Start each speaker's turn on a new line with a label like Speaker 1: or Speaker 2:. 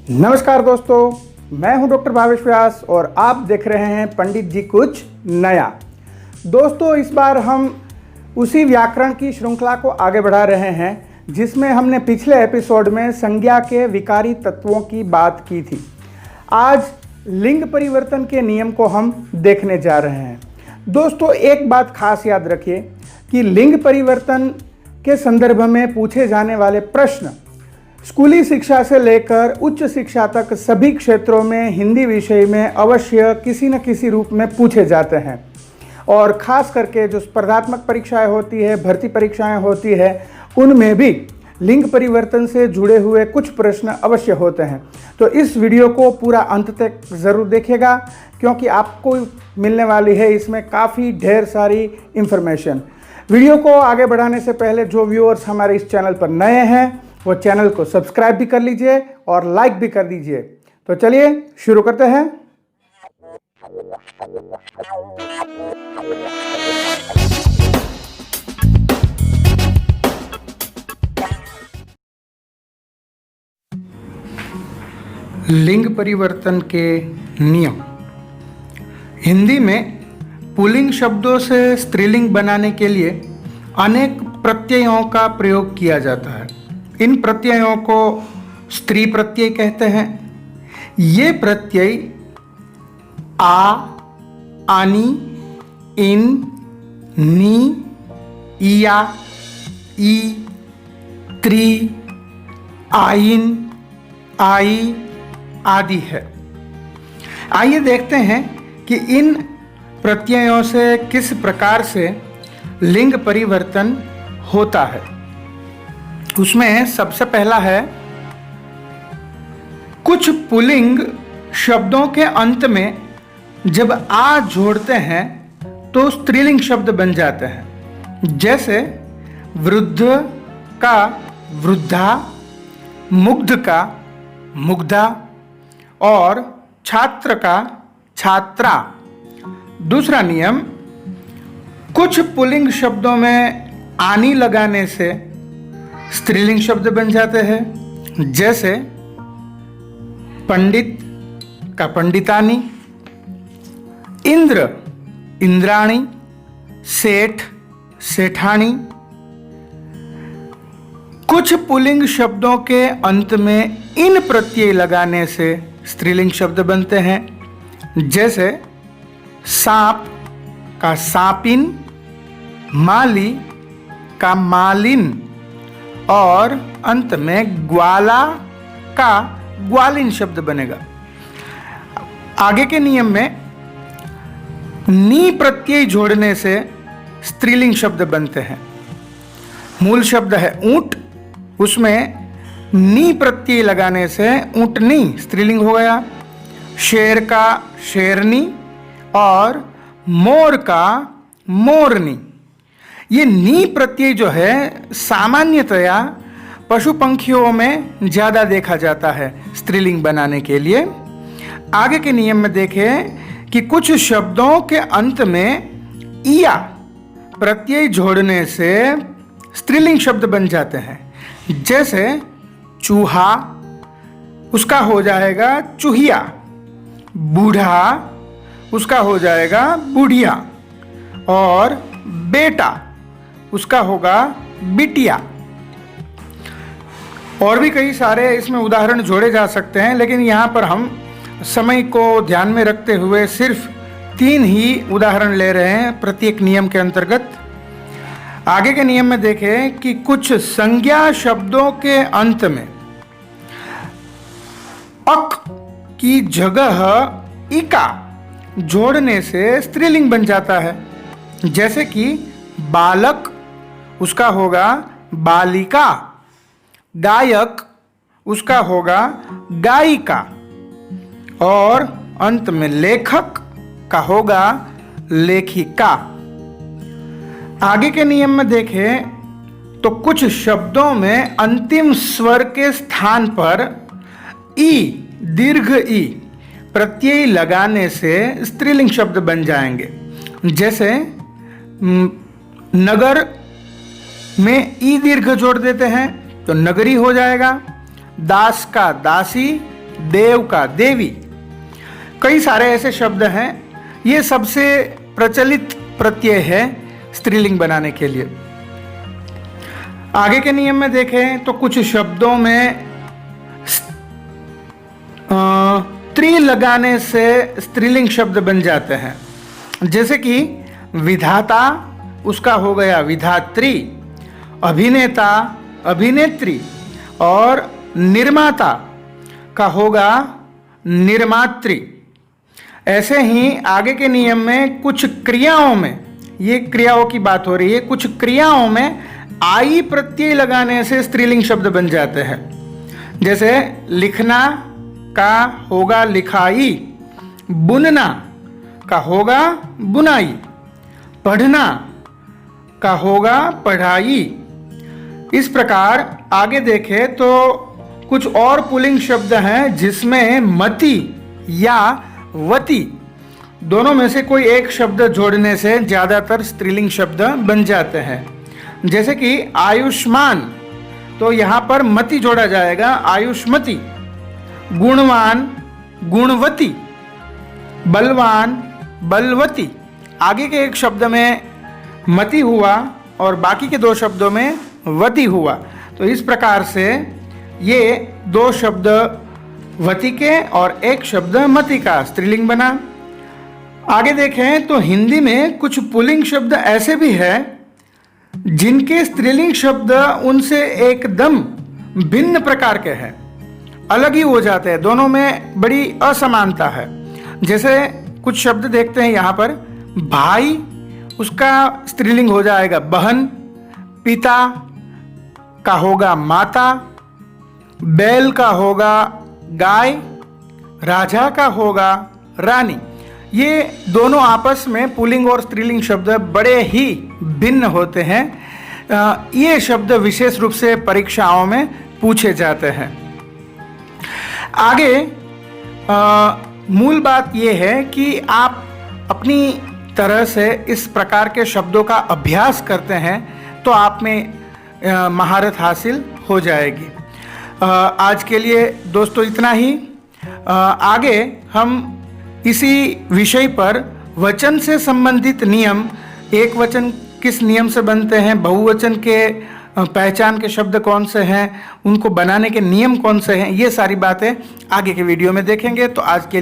Speaker 1: नमस्कार दोस्तों, मैं हूं डॉक्टर भावेश व्यास और आप देख रहे हैं पंडित जी कुछ नया। दोस्तों, इस बार हम उसी व्याकरण की श्रृंखला को आगे बढ़ा रहे हैं जिसमें हमने पिछले एपिसोड में संज्ञा के विकारी तत्वों की बात की थी। आज लिंग परिवर्तन के नियम को हम देखने जा रहे हैं। दोस्तों, एक बात खास याद रखिए कि लिंग परिवर्तन के संदर्भ में पूछे जाने वाले प्रश्न स्कूली शिक्षा से लेकर उच्च शिक्षा तक सभी क्षेत्रों में हिंदी विषय में अवश्य किसी न किसी रूप में पूछे जाते हैं। और ख़ास करके जो स्पर्धात्मक परीक्षाएं होती है, भर्ती परीक्षाएं होती है, उनमें भी लिंग परिवर्तन से जुड़े हुए कुछ प्रश्न अवश्य होते हैं। तो इस वीडियो को पूरा अंत तक ज़रूर देखिएगा क्योंकि आपको मिलने वाली है इसमें काफ़ी ढेर सारी इन्फॉर्मेशन। वीडियो को आगे बढ़ाने से पहले जो व्यूअर्स हमारे इस चैनल पर नए हैं वो चैनल को सब्सक्राइब भी कर लीजिए और लाइक भी कर दीजिए। तो चलिए शुरू करते हैं। लिंग परिवर्तन के नियम। हिंदी में पुल्लिंग शब्दों से स्त्रीलिंग बनाने के लिए अनेक प्रत्ययों का प्रयोग किया जाता है। इन प्रत्ययों को स्त्री प्रत्यय कहते हैं। ये प्रत्यय आ, आनी, इन, नी, इया, ई, त्री, आइन, आई आदि है। आइए देखते हैं कि इन प्रत्ययों से किस प्रकार से लिंग परिवर्तन होता है। उसमें सबसे पहला है, कुछ पुल्लिंग शब्दों के अंत में जब आ जोड़ते हैं तो स्त्रीलिंग शब्द बन जाते हैं। जैसे वृद्ध का वृद्धा, मुग्ध का मुग्धा और छात्र का छात्रा। दूसरा नियम, कुछ पुल्लिंग शब्दों में आनी लगाने से स्त्रीलिंग शब्द बन जाते हैं। जैसे पंडित का पंडितानी, इंद्र इंद्राणी, सेठ सेठानी। कुछ पुल्लिंग शब्दों के अंत में इन प्रत्यय लगाने से स्त्रीलिंग शब्द बनते हैं। जैसे सांप का सांपिन, माली का मालिन और अंत में ग्वाला का ग्वालिन शब्द बनेगा। आगे के नियम में नी प्रत्यय जोड़ने से स्त्रीलिंग शब्द बनते हैं। मूल शब्द है ऊंट, उसमें नी प्रत्यय लगाने से ऊंटनी स्त्रीलिंग हो गया। शेर का शेरनी और मोर का मोरनी। ये नी प्रत्यय जो है सामान्यतया पशु पंखियों में ज़्यादा देखा जाता है स्त्रीलिंग बनाने के लिए। आगे के नियम में देखें कि कुछ शब्दों के अंत में इया प्रत्यय जोड़ने से स्त्रीलिंग शब्द बन जाते हैं। जैसे चूहा, उसका हो जाएगा चूहिया। बूढ़ा, उसका हो जाएगा बुढ़िया। और बेटा, उसका होगा बिटिया। और भी कई सारे इसमें उदाहरण जोड़े जा सकते हैं, लेकिन यहाँ पर हम समय को ध्यान में रखते हुए सिर्फ 3 ही उदाहरण ले रहे हैं प्रत्येक नियम के अंतर्गत। आगे के नियम में देखें कि कुछ संज्ञा शब्दों के अंत में अक की जगह इका जोड़ने से स्त्रीलिंग बन जाता है। जैसे कि बालक, उसका होगा बालिका। गायक, उसका होगा गायिका। और अंत में लेखक का होगा लेखिका। आगे के नियम में देखें तो कुछ शब्दों में अंतिम स्वर के स्थान पर ई, दीर्घ ई प्रत्यय लगाने से स्त्रीलिंग शब्द बन जाएंगे। जैसे नगर में ई दीर्घ जोड़ देते हैं तो नगरी हो जाएगा। दास का दासी देव का देवी, कई सारे ऐसे शब्द हैं। ये सबसे प्रचलित प्रत्यय है स्त्रीलिंग बनाने के लिए। आगे के नियम में देखें तो कुछ शब्दों में त्रि लगाने से स्त्रीलिंग शब्द बन जाते हैं। जैसे कि विधाता, उसका हो गया विधात्री, अभिनेता अभिनेत्री, और निर्माता का होगा निर्मात्री। ऐसे ही आगे के नियम में कुछ क्रियाओं में, ये क्रियाओं की बात हो रही है, कुछ क्रियाओं में आई प्रत्यय लगाने से स्त्रीलिंग शब्द बन जाते हैं। जैसे लिखना का होगा लिखाई, बुनना का होगा बुनाई, पढ़ना का होगा पढ़ाई। इस प्रकार आगे देखें तो कुछ और पुल्लिंग शब्द हैं जिसमें मति या वति दोनों में से कोई एक शब्द जोड़ने से ज़्यादातर स्त्रीलिंग शब्द बन जाते हैं। जैसे कि आयुष्मान, तो यहाँ पर मति जोड़ा जाएगा, आयुष्मति। गुणवान गुणवती, बलवान बलवती। आगे के एक शब्द में मति हुआ और बाकी के दो शब्दों में वती हुआ। तो इस प्रकार से ये दो शब्द वती के और एक शब्द मति का स्त्रीलिंग बना। आगे देखें तो हिंदी में कुछ पुल्लिंग शब्द ऐसे भी हैं जिनके स्त्रीलिंग शब्द उनसे एकदम भिन्न प्रकार के हैं, अलग ही हो जाते हैं, दोनों में बड़ी असमानता है। जैसे कुछ शब्द देखते हैं यहाँ पर, भाई उसका स्त्रीलिंग हो जाएगा बहन, पिता का होगा माता, बैल का होगा गाय, राजा का होगा रानी। ये दोनों आपस में पुल्लिंग और स्त्रीलिंग शब्द बड़े ही भिन्न होते हैं। ये शब्द विशेष रूप से परीक्षाओं में पूछे जाते हैं। आगे मूल बात यह है कि आप अपनी तरह से इस प्रकार के शब्दों का अभ्यास करते हैं तो आप में महारत हासिल हो जाएगी। आज के लिए दोस्तों इतना ही। आगे हम इसी विषय पर वचन से संबंधित नियम, एक वचन किस नियम से बनते हैं, बहुवचन के पहचान के शब्द कौन से हैं, उनको बनाने के नियम कौन से हैं, ये सारी बातें आगे के वीडियो में देखेंगे। तो आज के